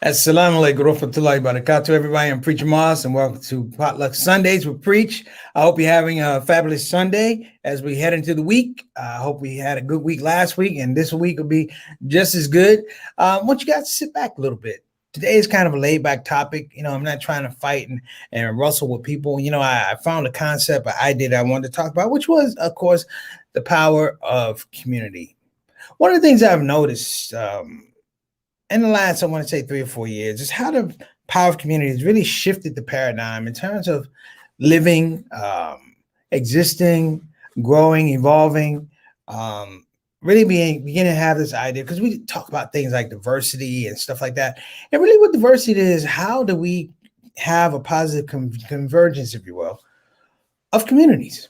Assalamu alaikum warahmatullahi wabarakatuh, everybody. I'm Preacher Moss, and welcome to Potluck Sundays with Preach. I hope you're having a fabulous Sunday as we head into the week. I hope we had a good week last week, and this week will be just as good. I want you guys to sit back a little bit. Today is kind of a laid-back topic. I'm not trying to fight and wrestle with people. I found a concept, an idea that I wanted to talk about, which was, of course, the power of community. One of the things I've noticed in the last, I want to say 3 or 4 years, is how the power of community has really shifted the paradigm in terms of living, existing, growing, evolving, really beginning to have this idea, because we talk about things like diversity and stuff like that. And really what diversity is, how do we have a positive convergence, if you will, of communities?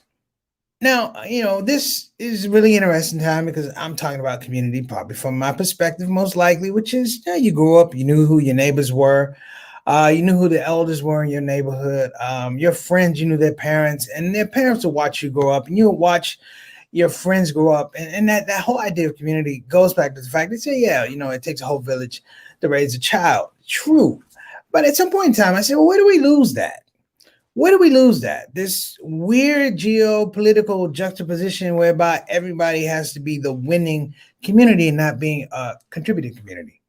Now, this is really interesting time because I'm talking about community probably from my perspective, most likely, which is you grew up, you knew who your neighbors were, you knew who the elders were in your neighborhood, your friends, you knew their parents, and their parents would watch you grow up, and you would watch your friends grow up. And that whole idea of community goes back to the fact that, it takes a whole village to raise a child. True. But at some point in time, I said, well, where do we lose that? Where do we lose that? This weird geopolitical juxtaposition whereby everybody has to be the winning community and not being a contributing community.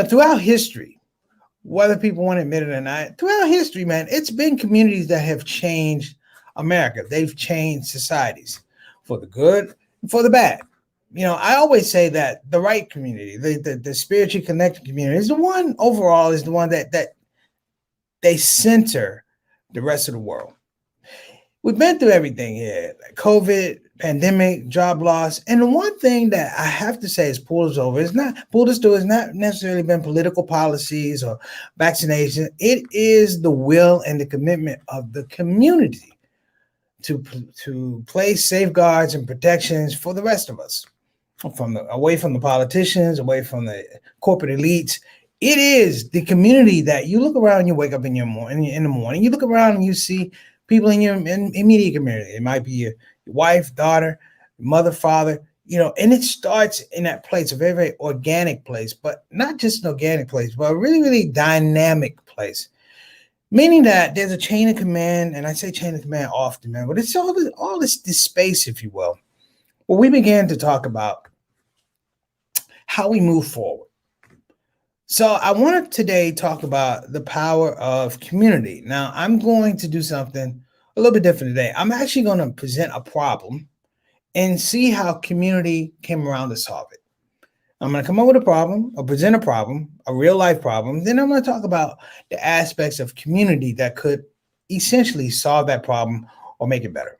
Throughout history, whether people want to admit it or not, throughout history, man, it's been communities that have changed America. They've changed societies for the good and for the bad. I always say that the right community, the spiritually connected community is the one overall, is the one that they center the rest of the world. We've been through everything here, like COVID, pandemic, job loss. And the one thing that I have to say has pulled us through has not necessarily been political policies or vaccination. It is the will and the commitment of the community to place safeguards and protections for the rest of us, away from the politicians, away from the corporate elites. It is the community that you look around, you wake up in the morning, you look around and you see people in your immediate community. It might be your wife, daughter, mother, father, and it starts in that place, a very, very organic place, but not just an organic place, but a really, really dynamic place. Meaning that there's a chain of command, and I say chain of command often, man, but it's all this space, if you will. Well, we began to talk about how we move forward. So I want to today talk about the power of community. Now, I'm going to do something a little bit different today. I'm actually going to present a problem and see how community came around to solve it. I'm going to come up with a problem, or present a problem, a real life problem. Then I'm going to talk about the aspects of community that could essentially solve that problem or make it better.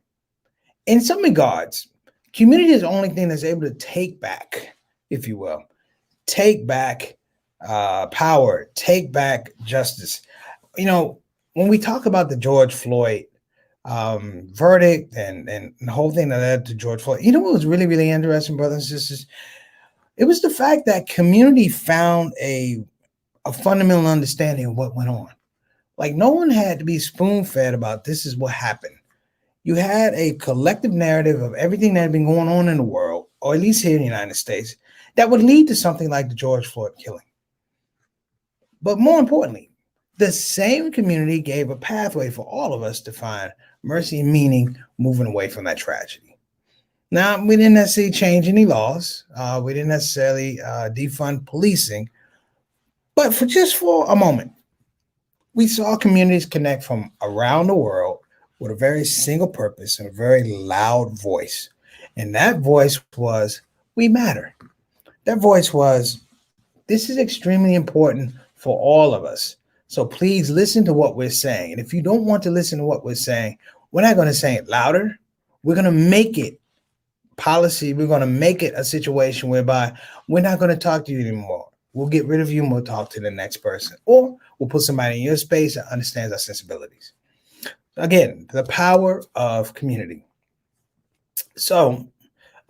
In some regards, community is the only thing that's able to take back, if you will, take back power, take back justice. When we talk about the George Floyd verdict and the whole thing that led to George Floyd, what was really, really interesting, brothers and sisters? It was the fact that community found a fundamental understanding of what went on. Like, no one had to be spoon-fed about this is what happened. You had a collective narrative of everything that had been going on in the world, or at least here in the United States, that would lead to something like the George Floyd killing. But more importantly, the same community gave a pathway for all of us to find mercy and meaning moving away from that tragedy. Now, we didn't necessarily change any laws. We didn't necessarily defund policing. But for a moment, we saw communities connect from around the world with a very single purpose and a very loud voice. And that voice was, we matter. That voice was, this is extremely important for all of us. So please listen to what we're saying. And if you don't want to listen to what we're saying, we're not going to say it louder. We're going to make it policy. We're going to make it a situation whereby we're not going to talk to you anymore. We'll get rid of you and we'll talk to the next person. Or we'll put somebody in your space that understands our sensibilities. Again, the power of community. So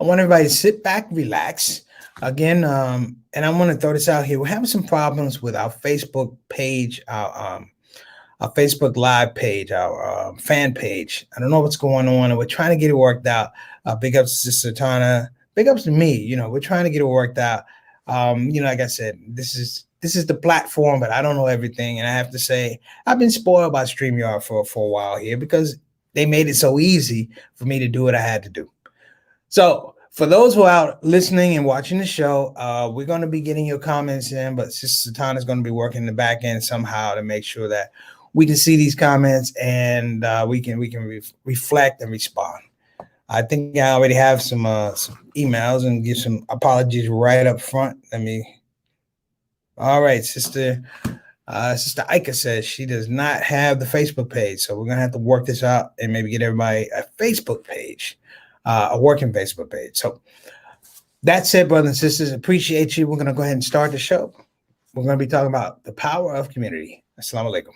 I want everybody to sit back, relax. Again, and I want to throw this out here. We're having some problems with our Facebook page, our Facebook Live page, our fan page. I don't know what's going on, and we're trying to get it worked out. Big ups to Sister Tana. Big ups to me. We're trying to get it worked out. Like I said, this is this is the platform, but I don't know everything. And I have to say, I've been spoiled by StreamYard for a while here because they made it so easy for me to do what I had to do. So for those who are out listening and watching the show, we're going to be getting your comments in, but Sister Satana is going to be working the back end somehow to make sure that we can see these comments and we can reflect and respond. I think I already have some emails and give some apologies right up front. All right, Sister Ika says she does not have the Facebook page, so we're gonna have to work this out and maybe get everybody a Facebook page, a working Facebook page. So that's it, brothers and sisters. Appreciate you. We're gonna go ahead and start the show. We're gonna be talking about the power of community. Assalamu alaikum.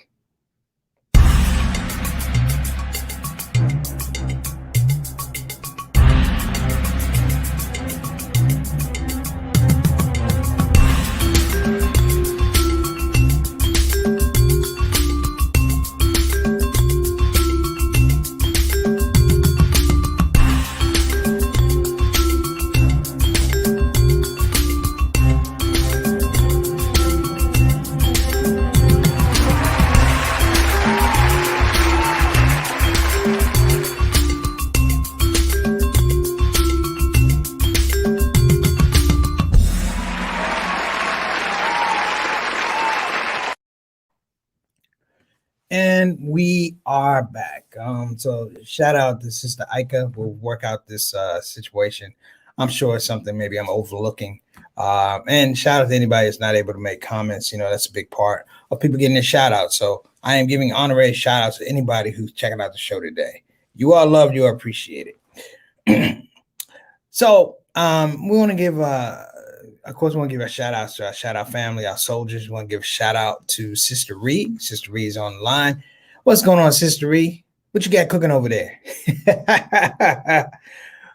And we are back. So shout out to Sister Ika. We'll work out this situation. I'm sure it's something maybe I'm overlooking. And shout out to anybody that's not able to make comments. That's a big part of people getting a shout out. So I am giving honorary shout outs to anybody who's checking out the show today. You are loved. You are appreciated. So we want to give of course, we want to give a shout out to our shout out family, our soldiers. We want to give a shout out to Sister Ree. Sister Ree is on the line. What's going on, Sister Ree? What you got cooking over there?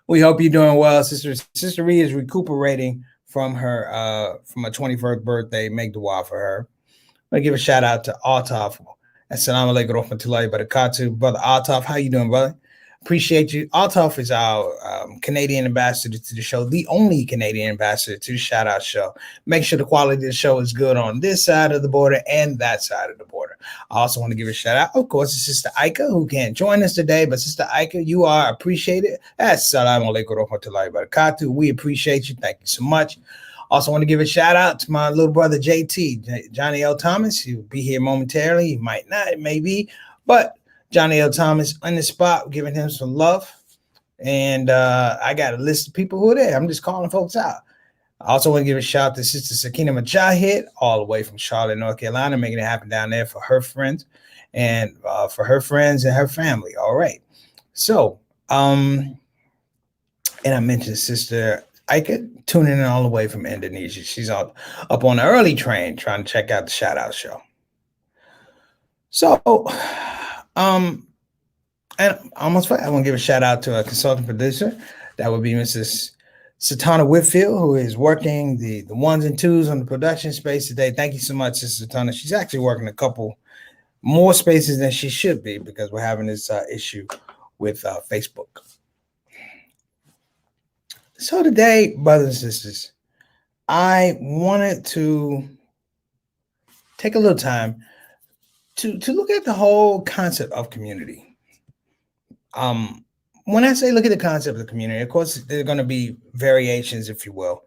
We hope you're doing well, Sister. Sister Ree is recuperating from her 21st birthday. Make dua for her. I want to give a shout out to Altaf. Assalamu alaikum wa rahmatullahi wa barakatuh. Brother Altaf, how you doing, brother? Appreciate you. Altaf is our Canadian ambassador to the show, the only Canadian ambassador to the Shout Out Show. Make sure the quality of the show is good on this side of the border and that side of the border. I also want to give a shout out, of course, to Sister Ika, who can't join us today, but Sister Ika, you are appreciated. Assalamu alaikum wa rahmatullahi wa barakatuh. We appreciate you. Thank you so much. Also want to give a shout out to my little brother JT, Johnny L. Thomas. He'll be here momentarily. He might not, it may be, but Johnny L. Thomas on the spot, giving him some love. And I got a list of people who are there. I'm just calling folks out. I also want to give a shout out to Sister Sakina Mujahid, all the way from Charlotte, North Carolina, making it happen down there for her friends and her family. All right. So, and I mentioned Sister Ika tuning in all the way from Indonesia. She's up on the early train trying to check out the Shout Out Show. So, and I want to give a shout out to a consultant producer. That would be Mrs. Satana Whitfield, who is working the ones and twos on the production space today. Thank you so much, Sister Satana. She's actually working a couple more spaces than she should be because we're having this issue with Facebook. So today, brothers and sisters, I wanted to take a little time to look at the whole concept of community. When I say look at the concept of the community, of course, there are going to be variations, if you will.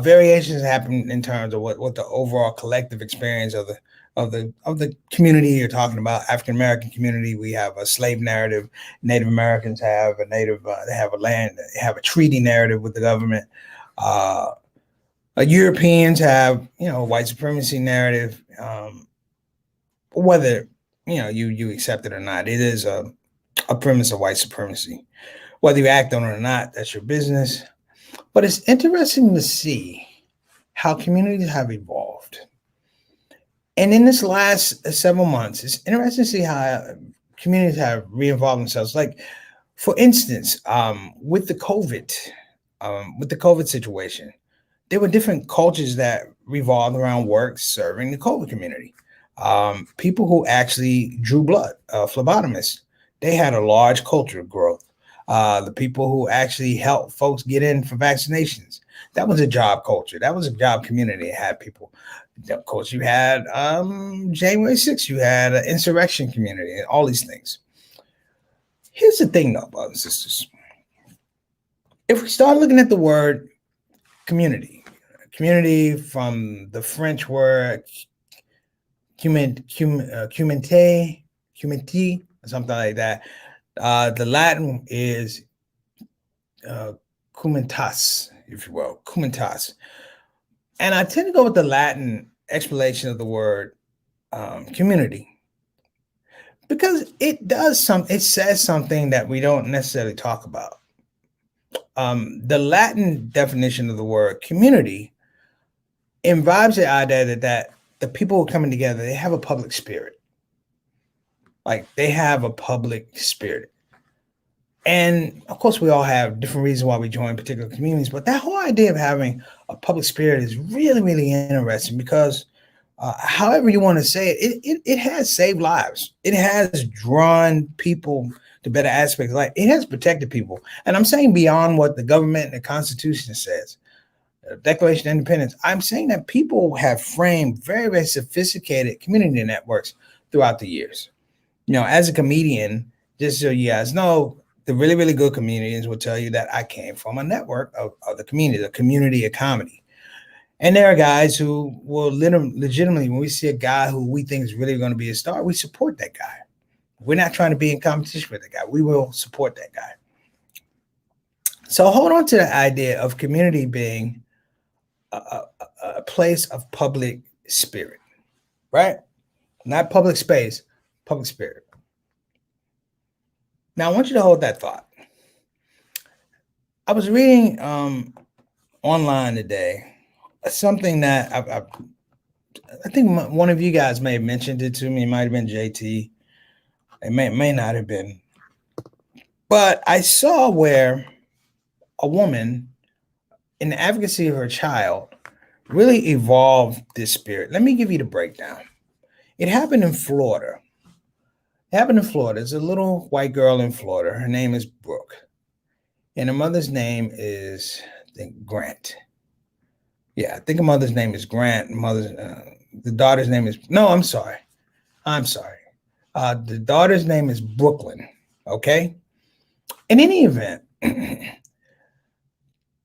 Variations happen in terms of what the overall collective experience of the community you're talking about. African American community, we have a slave narrative. Native Americans have they have a treaty narrative with the government. Europeans have a white supremacy narrative. Whether you accept it or not, it is a premise of white supremacy. Whether you act on it or not, that's your business. But it's interesting to see how communities have evolved. And in this last several months, it's interesting to see how communities have re-involved themselves. Like, for instance, with the COVID situation, there were different cultures that revolved around work serving the COVID community. People who actually drew blood, phlebotomists, they had a large culture growth. The people who actually helped folks get in for vaccinations, That was a job culture. That was a job community. It had people. Of course, you had January 6th. You had an insurrection community and all these things. Here's the thing, though, brothers and sisters. If we start looking at the word community from the French word community, or something like that. The Latin is communitas, if you will, communitas. And I tend to go with the Latin explanation of the word community because it says something that we don't necessarily talk about. The Latin definition of the word community imbibes the idea that the people who are coming together, they have a public spirit. Like they have a public spirit. And of course, we all have different reasons why we join particular communities, but that whole idea of having a public spirit is really, really interesting because however you want to say it has saved lives. It has drawn people to better aspects of life. It has protected people. And I'm saying beyond what the government and the Constitution says, the Declaration of Independence, I'm saying that people have framed very, very sophisticated community networks throughout the years. You know, as a comedian, just so you guys know, the really, really good comedians will tell you that I came from a network of the community of comedy. And there are guys who will legitimately, when we see a guy who we think is really going to be a star, we support that guy. We're not trying to be in competition with the guy. We will support that guy. So hold on to the idea of community being a place of public spirit, right? Not public space, public spirit. Now, I want you to hold that thought. I was reading online today something that I think one of you guys may have mentioned it to me. It might have been JT. It may not have been. But I saw where a woman, in the advocacy of her child, really evolved this spirit. Let me give you the breakdown. It happened in Florida. There's a little white girl in Florida. Her name is Brooke. And her mother's name is, I think, Grant. Yeah, I think her mother's name is Grant. The daughter's name is, no, I'm sorry. The daughter's name is Brooklyn, okay? In any event,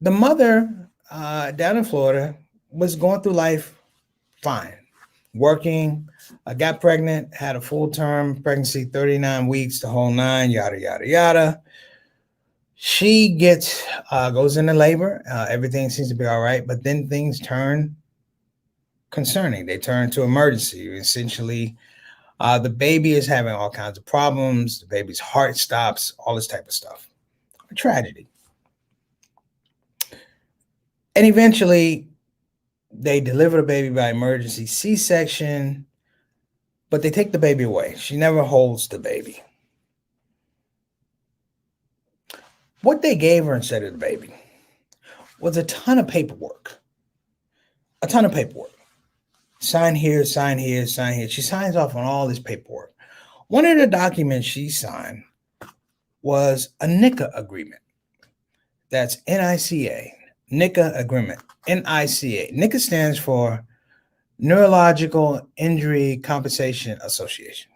the mother down in Florida was going through life fine, working, got pregnant, had a full-term pregnancy, 39 weeks, the whole nine, yada, yada, yada. She goes into labor. Everything seems to be all right, but then things turn concerning. They turn to emergency. Essentially, the baby is having all kinds of problems. The baby's heart stops, all this type of stuff. A tragedy. And eventually, they deliver the baby by emergency C-section, but they take the baby away. She never holds the baby. What they gave her instead of the baby was a ton of paperwork. Sign here, sign here, sign here. She signs off on all this paperwork. One of the documents she signed was a NICA agreement. That's NICA. NICA agreement. NICA. NICA stands for Neurological Injury Compensation Association.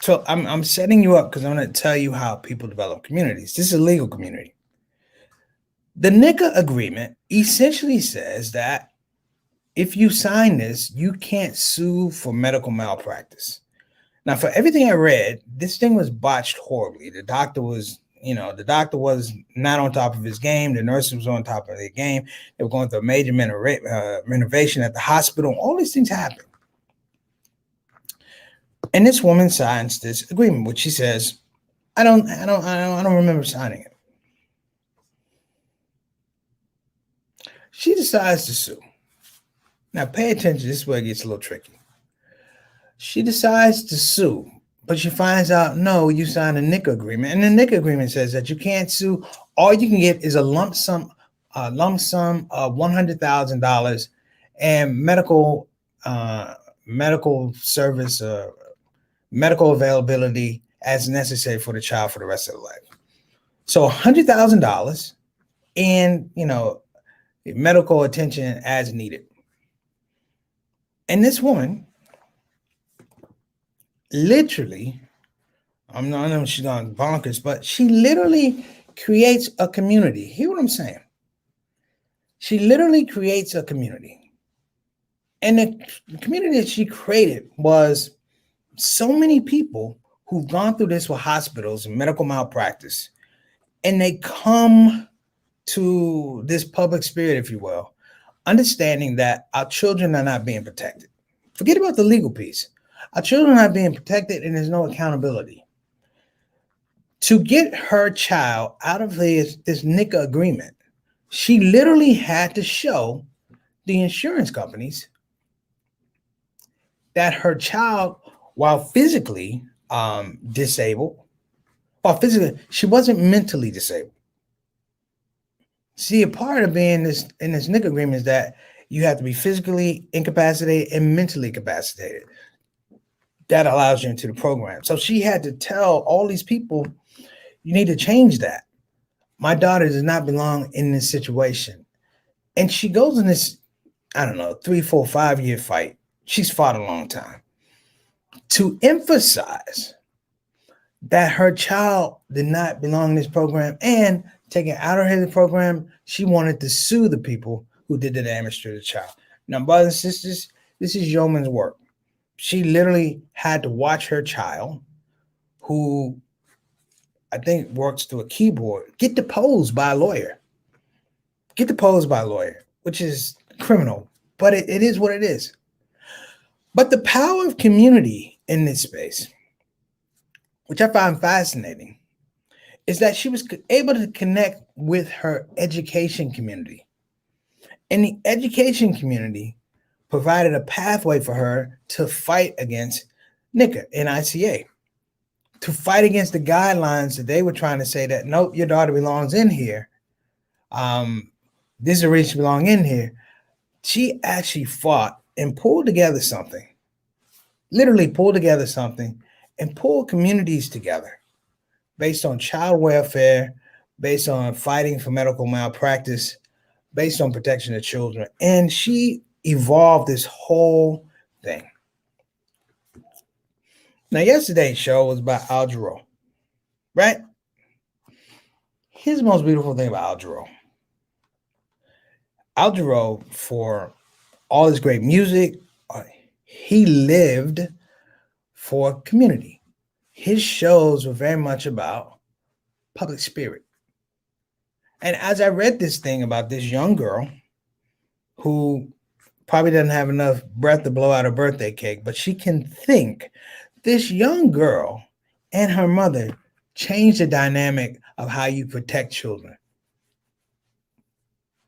So I'm setting you up because I'm going to tell you how people develop communities. This is a legal community. The NICA agreement essentially says that if you sign this, you can't sue for medical malpractice. Now, for everything I read, this thing was botched horribly. The doctor was not on top of his game. The nurse was on top of their game. They were going through a major renovation at the hospital. All these things happened. And this woman signs this agreement, which she says, I don't remember signing it. She decides to sue. Now, pay attention. This is where it gets a little tricky. She decides to sue, but she finds out, no, you signed a NICA agreement. And the NICA agreement says that you can't sue. All you can get is a lump sum of $100,000 and medical service, medical availability as necessary for the child for the rest of their life. So $100,000 and medical attention as needed. And this woman literally, I know she's gone bonkers, but she literally creates a community. Hear what I'm saying? She literally creates a community. And the community that she created was so many people who've gone through this with hospitals and medical malpractice, and they come to this public spirit, if you will, understanding that our children are not being protected. Forget about the legal piece. Our children are not being protected, and there's no accountability. To get her child out of this NICA agreement, she literally had to show the insurance companies that her child, while physically disabled, she wasn't mentally disabled. See, a part of being in this NICA agreement is that you have to be physically incapacitated and mentally incapacitated. That allows you into the program. So she had to tell all these people, you need to change that. My daughter does not belong in this situation. And she goes in this, 3, 4, 5-year fight. She's fought a long time to emphasize that her child did not belong in this program, and taking out of the program, she wanted to sue the people who did the damage to the child. Now, brothers and sisters, this is yeoman's work. She literally had to watch her child, who I think works through a keyboard, get deposed by a lawyer. Which is criminal, but it is what it is. But the power of community in this space, which I find fascinating, is that she was able to connect with her education community. And the education community provided a pathway for her to fight against NICA and ICA, to fight against the guidelines that they were trying to say that, nope, your daughter belongs in here. This is a reason she belongs in here. She actually fought and pulled together something, literally pulled together something, and pulled communities together based on child welfare, based on fighting for medical malpractice, based on protection of children. And she evolved this whole thing. Now, yesterday's show was about Al Jarreau, right? Here's the most beautiful thing about Al Jarreau. Al Jarreau, for all his great music, he lived for community. His shows were very much about public spirit. And as I read this thing about this young girl who probably doesn't have enough breath to blow out her birthday cake, but she can think, this young girl and her mother changed the dynamic of how you protect children.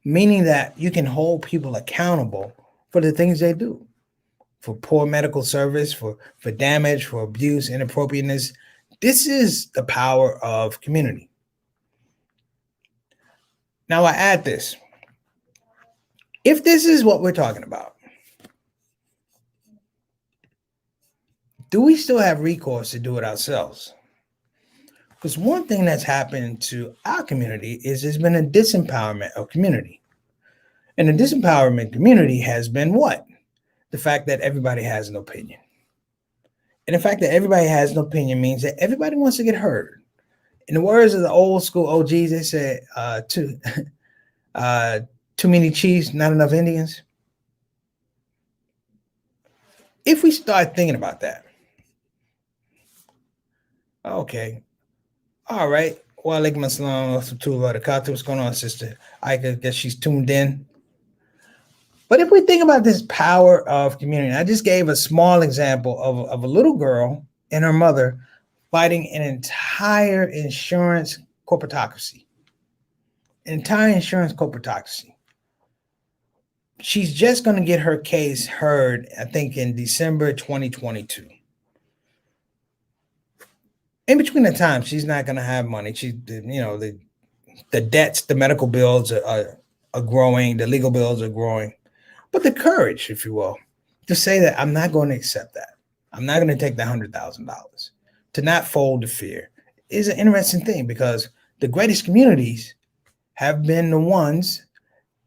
Meaning that you can hold people accountable for the things they do, for poor medical service, for damage, for abuse, inappropriateness. This is the power of community. Now I add this. If this is what we're talking about, do we still have recourse to do it ourselves? Because one thing that's happened to our community is there's been a disempowerment of community. And the disempowerment community has been what? The fact that everybody has an opinion. And the fact that everybody has an opinion means that everybody wants to get heard. In the words of the old school OGs, they said, too many chiefs, not enough Indians. If we start thinking about that, okay, all right. Wa alaikum assalam wa rahmatullahi wa barakatuh. What's going on, sister? I guess she's tuned in. But if we think about this power of community, I just gave a small example of a little girl and her mother fighting an entire insurance corporatocracy. She's just going to get her case heard, I think, in December 2022. In between the time, she's not going to have money. The debts, the medical bills are growing, the legal bills are growing. But the courage, if you will, to say that I'm not going to accept that. I'm not going to take that $100,000. To not fold to fear is an interesting thing, because the greatest communities have been the ones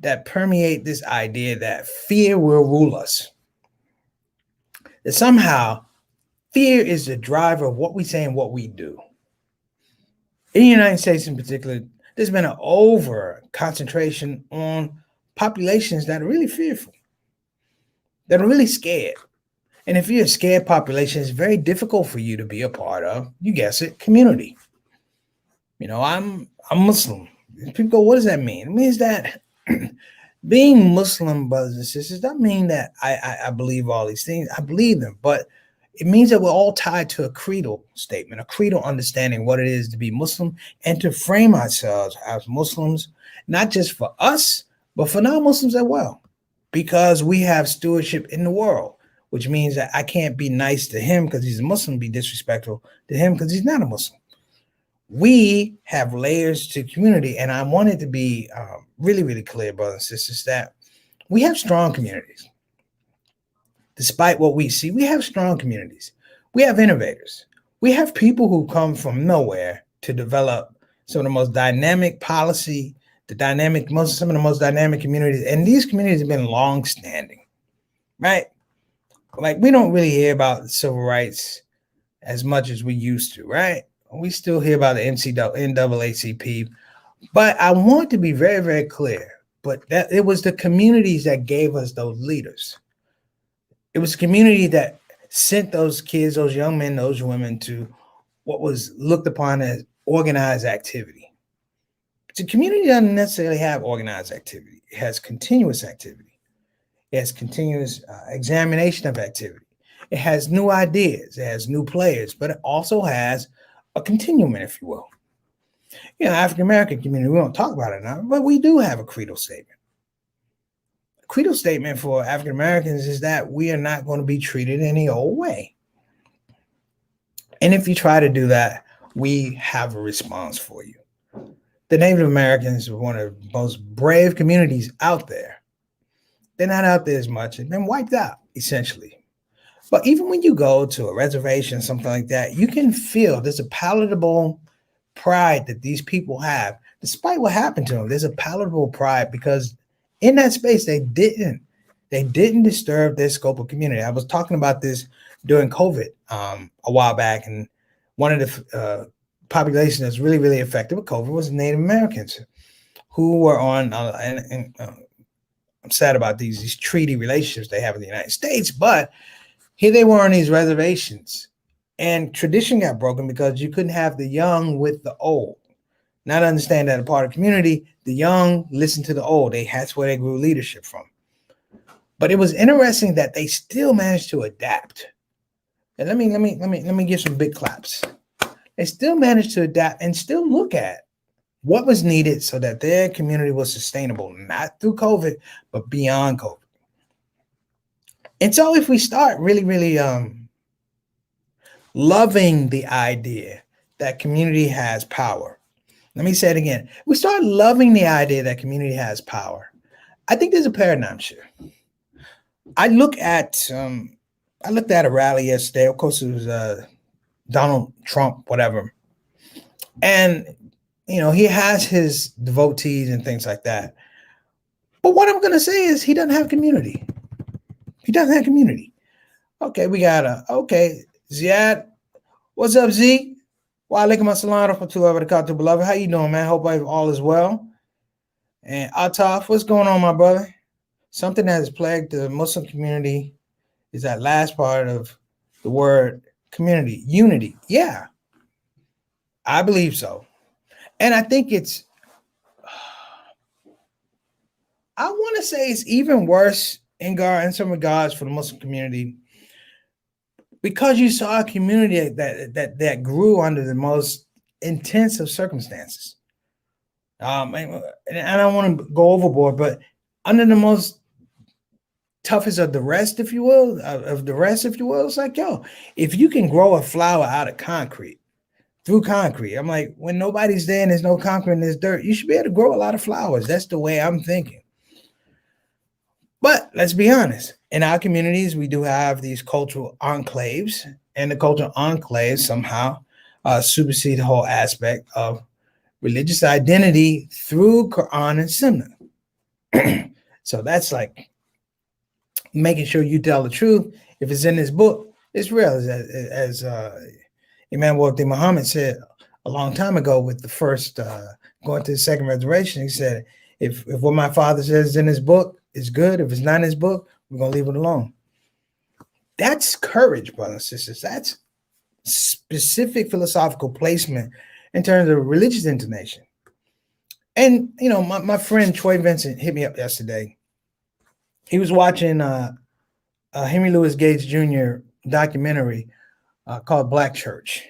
that permeate this idea that fear will rule us. That somehow fear is the driver of what we say and what we do. In the United States in particular, there's been an over concentration on populations that are really fearful, that are really scared. And if you're a scared population, it's very difficult for you to be a part of, you guess it, community. I'm Muslim. People go, what does that mean? It means that being Muslim, brothers and sisters, doesn't mean that I believe all these things. I believe them, but it means that we're all tied to a creedal statement, a creedal understanding what it is to be Muslim and to frame ourselves as Muslims, not just for us, but for non-Muslims as well, because we have stewardship in the world, which means that I can't be nice to him because he's a Muslim, be disrespectful to him because he's not a Muslim. We have layers to community, and I wanted to be really, really clear, brothers and sisters, that we have strong communities. Despite what we see, we have strong communities. We have innovators. We have people who come from nowhere to develop some of the most dynamic policy, some of the most dynamic communities. And these communities have been long-standing, right? Like, we don't really hear about civil rights as much as we used to, right? We still hear about the NAACP. But I want to be very, very clear, but that it was the communities that gave us those leaders. It was a community that sent those kids, those young men, those women to what was looked upon as organized activity. The community doesn't necessarily have organized activity. It has continuous activity. It has continuous examination of activity. It has new ideas. It has new players, but it also has a continuum, if you will. African-American community, we don't talk about it now, but we do have a creedal statement. A creedal statement for African-Americans is that we are not going to be treated any old way. And if you try to do that, we have a response for you. The Native Americans are one of the most brave communities out there. They're not out there as much. They've been wiped out, essentially. But even when you go to a reservation, something like that, you can feel there's a palatable pride that these people have, despite what happened to them. There's a palatable pride because in that space, they didn't disturb their scope of community. I was talking about this during COVID a while back, and one of the population that's really, really affected with COVID was Native Americans who were on, I'm sad about these treaty relationships they have in the United States, but here they were on these reservations, and tradition got broken because you couldn't have the young with the old. Not understand that a part of community, the young listen to the old. That's where they grew leadership from. But it was interesting that they still managed to adapt. And let me give some big claps. They still managed to adapt and still look at what was needed so that their community was sustainable, not through COVID, but beyond COVID. And so if we start really, really loving the idea that community has power, let me say it again. We start loving the idea that community has power. I think there's a paradigm shift. I looked at a rally yesterday. Of course, it was Donald Trump, whatever. And, he has his devotees and things like that. But what I'm going to say is he doesn't have community. He doesn't have community. Okay, we got Ziad. What's up, Z? Wa alaikum assalam wa rahmatullahi wa barakatuh, beloved. How you doing, man? Hope all is well. And Ataf, what's going on, my brother? Something that has plagued the Muslim community is that last part of the word community, unity. Yeah, I believe so. And I think I want to say it's even worse in some regards for the Muslim community, because you saw a community that grew under the most intense of circumstances. And I don't want to go overboard, but under the most toughest of the rest, if you will, it's like, if you can grow a flower out of concrete, through concrete, I'm like, when nobody's there and there's no concrete and there's dirt, you should be able to grow a lot of flowers. That's the way I'm thinking. But let's be honest, in our communities, we do have these cultural enclaves, and the cultural enclaves somehow supersede the whole aspect of religious identity through Quran and Sunnah. So that's like making sure you tell the truth. If it's in this book, it's real. As Imam Muhammad said a long time ago with the first going to the second resurrection, he said, if what my father says in his book is good, if it's not in his book, we're going to leave it alone. That's courage, brothers and sisters. That's specific philosophical placement in terms of religious intonation. And, you know, my friend Troy Vincent hit me up yesterday. He was watching Henry Louis Gates Jr. documentary called Black Church.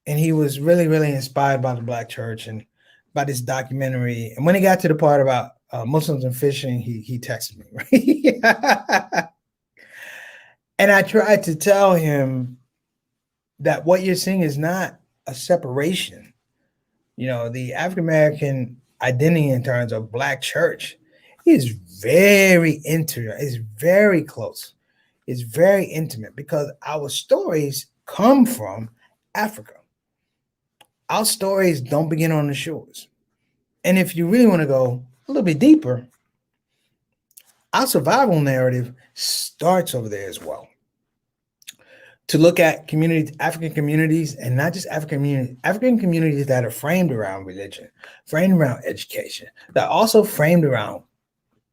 And he was really, really inspired by the Black Church and by this documentary. And when he got to the part about Muslims and fishing, he texted me, right? And I tried to tell him that what you're seeing is not a separation. You know, the African-American identity in terms of Black church is very intimate, is very close, is very intimate because our stories come from Africa. Our stories don't begin on the shores. And if you really want to go a little bit deeper, our survival narrative starts over there as well. To look at communities, African communities, and not just African communities that are framed around religion, framed around education, that are also framed around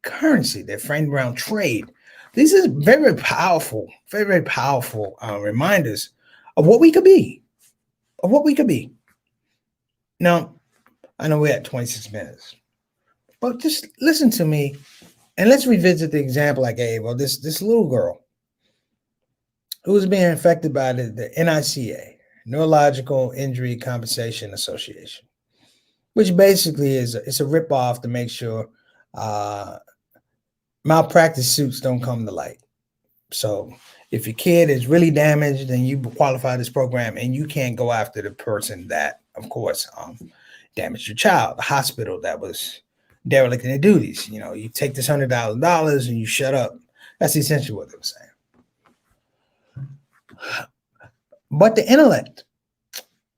currency, they're framed around trade. These are very, very powerful reminders of what we could be, Now, I know we're at 26 minutes, but just listen to me and let's revisit the example I gave of this little girl who was being affected by the NICA, Neurological Injury Compensation Association, which basically it's a ripoff to make sure malpractice suits don't come to light. So if your kid is really damaged and you qualify this program and you can't go after the person that, of course, damaged your child, the hospital that was derelict in their duties, you know, you take this $100,000 and you shut up. That's essentially what they were saying. But the intellect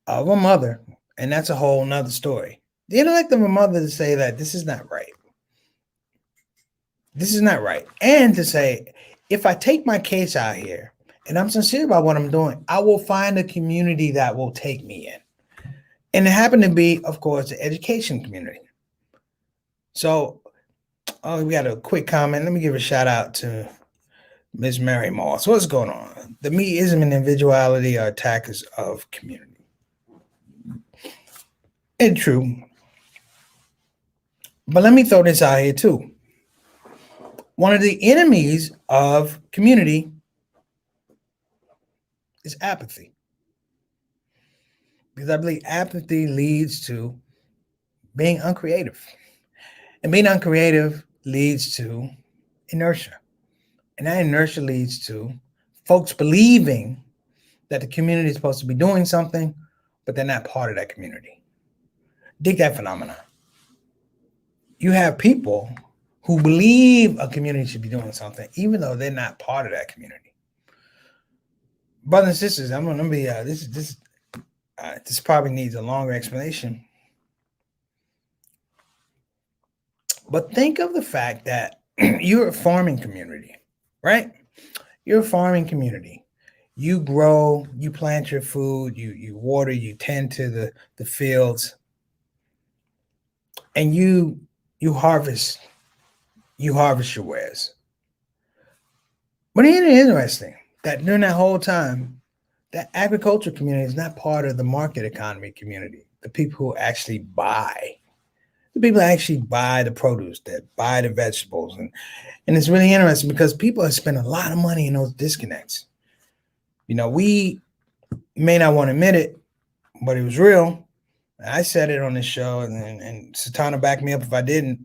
of a mother, and that's a whole nother story. The intellect of a mother to say that this is not right. This is not right. And to say, if I take my case out here and I'm sincere about what I'm doing, I will find a community that will take me in. And it happened to be, of course, the education community. So, we got a quick comment. Let me give a shout out to Ms. Mary Moss. What's going on? The meism and individuality are attackers of community. And true. But let me throw this out here too. One of the enemies of community is apathy. Because I believe apathy leads to being uncreative. And being uncreative leads to inertia. And that inertia leads to folks believing that the community is supposed to be doing something, but they're not part of that community. Dig that phenomenon. You have people who believe a community should be doing something, even though they're not part of that community. Brothers and sisters, I'm gonna be this probably needs a longer explanation. But think of the fact that you're a farming community, right? You're a farming community. You grow, you plant your food, you water, you tend to the fields, and you harvest your wares. But it is interesting that during that whole time, that agriculture community is not part of the market economy community. The people who actually buy. The people that actually buy the produce, that buy the vegetables. And it's really interesting because people have spent a lot of money in those disconnects. You know, we may not want to admit it, but it was real. I said it on this show, and Satana backed me up if I didn't.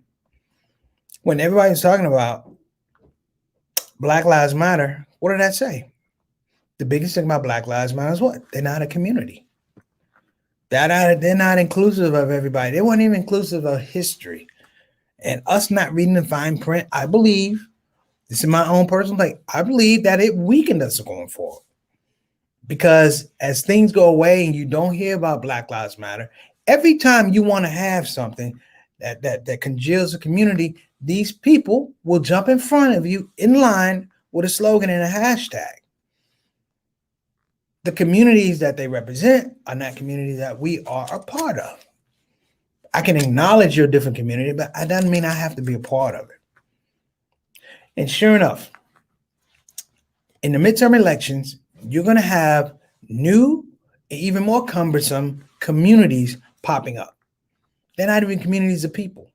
When everybody was talking about Black Lives Matter, what did that say? The biggest thing about Black Lives Matter is what? They're not a community. They're not inclusive of everybody. They weren't even inclusive of history. And us not reading the fine print, I believe, this is my own personal thing, I believe that it weakened us going forward. Because as things go away and you don't hear about Black Lives Matter, Every time you want to have something that congeals a community, these people will jump in front of you in line with a slogan and a hashtag. The communities that they represent are not communities that we are a part of. I can acknowledge your different community, but that doesn't mean I have to be a part of it. And sure enough, in the midterm elections, you're going to have new, even more cumbersome communities popping up. They're not even communities of people.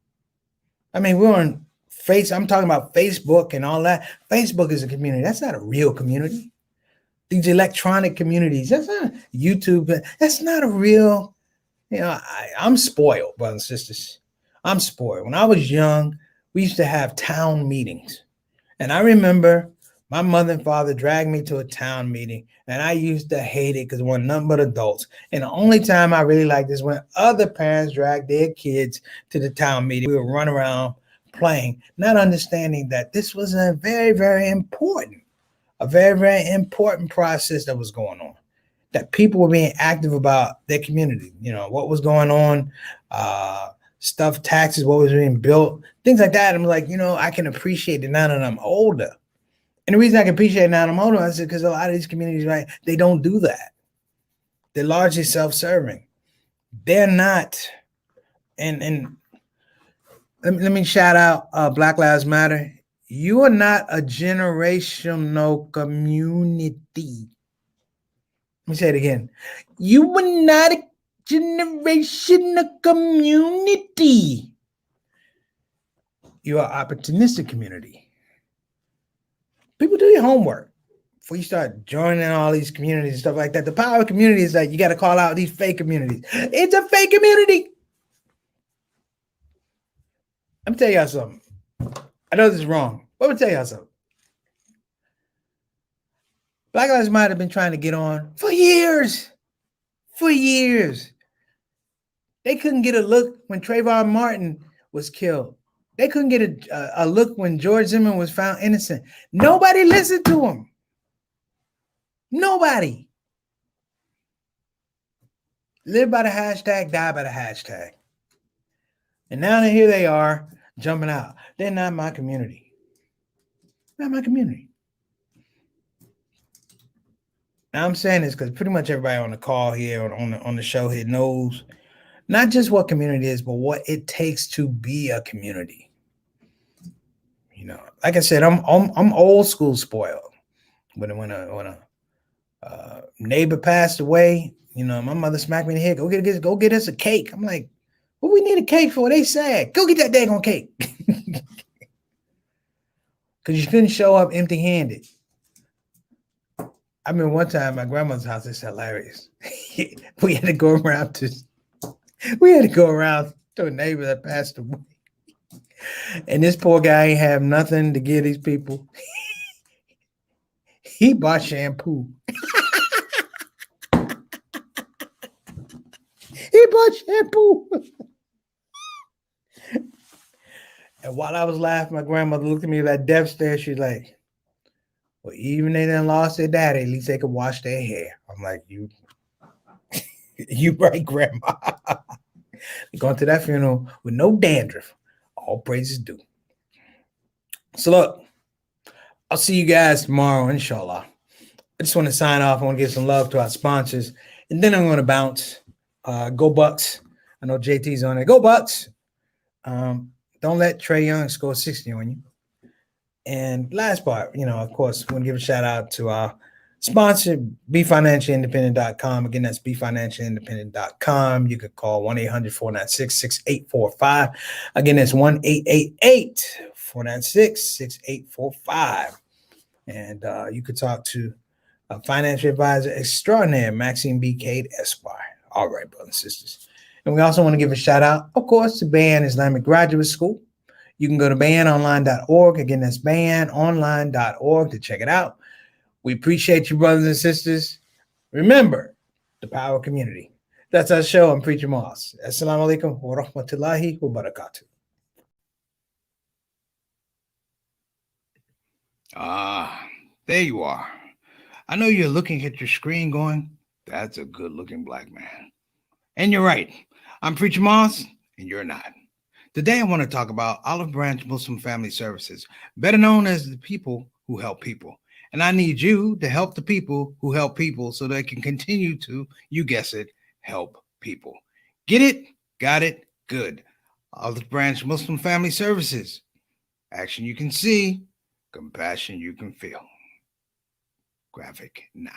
I mean, we're on I'm talking about Facebook and all that. Facebook is a community. That's not a real community. These electronic communities, that's not YouTube. That's not a real, I'm spoiled, brothers and sisters. I'm spoiled. When I was young, we used to have town meetings. And I remember my mother and father dragged me to a town meeting, and I used to hate it because there were nothing but adults. And the only time I really liked this when other parents dragged their kids to the town meeting. We would run around playing, not understanding that this was a very, very important process that was going on, that people were being active about their community, what was going on, stuff, taxes, what was being built, things like that. I'm like, I can appreciate it now that I'm older. And the reason I can appreciate it now that I'm older is because a lot of these communities, right, they don't do that. They're largely self-serving. They're not, and let me shout out Black Lives Matter. You are not a generational community. Let me say it again. You are not a generational community. You are an opportunistic community. People, do your homework before you start joining all these communities and stuff like that. The power of community is that you got to call out these fake communities. It's a fake community. Let me tell y'all something. I know this is wrong, but I'm going to tell y'all something. Black Lives Matter have been trying to get on for years. For years. They couldn't get a look when Trayvon Martin was killed. They couldn't get a look when George Zimmerman was found innocent. Nobody listened to him. Nobody. Live by the hashtag, die by the hashtag. And now here they are jumping out. They're not my community. Not my community. Now I'm saying this because pretty much everybody on the call here, on the show here, knows not just what community is, but what it takes to be a community. Like I said, I'm old school spoiled. When a neighbor passed away, my mother smacked me in the head. Go get us a cake. I'm like, what we need a cake for? They sad. Go get that daggone cake. Because you couldn't show up empty-handed. I mean, one time at my grandmother's house, it's hilarious. We had to go around to a neighbor that passed away. And this poor guy ain't have nothing to give these people. He bought shampoo. He bought shampoo. And while I was laughing, my grandmother looked at me with that death stare. She's like, well, even they done lost their daddy, at least they could wash their hair. I'm like, you right, Grandma. Going to that funeral with no dandruff. All praises due. So look, I'll see you guys tomorrow, inshallah. I just want to sign off. I want to give some love to our sponsors. And then I'm going to bounce. Go Bucks. I know JT's on there. Go Bucks. Don't let Trae Young score 60 on you. And last part, of course, I want to give a shout out to our sponsor, BeFinancialIndependent.com. Again, that's BeFinancialIndependent.com. You could call 1-800-496-6845. Again, that's 1-888-496-6845. And you could talk to a financial advisor extraordinaire, Maxine B. Cade Esquire. All right, brothers and sisters. And we also want to give a shout out, of course, to Bayan Islamic Graduate School. You can go to banonline.org. Again, that's banonline.org to check it out. We appreciate you, brothers and sisters. Remember, the power of community. That's our show. I'm Preacher Moss. Assalamu alaikum wa rahmatullahi wa barakatuh. There you are. I know you're looking at your screen going, that's a good-looking black man. And you're right. I'm Preacher Moss, and you're not. Today, I want to talk about Olive Branch Muslim Family Services, better known as the people who help people. And I need you to help the people who help people so they can continue to, you guess it, help people. Get it? Got it? Good. Olive Branch Muslim Family Services. Action you can see, compassion you can feel. Graphic now.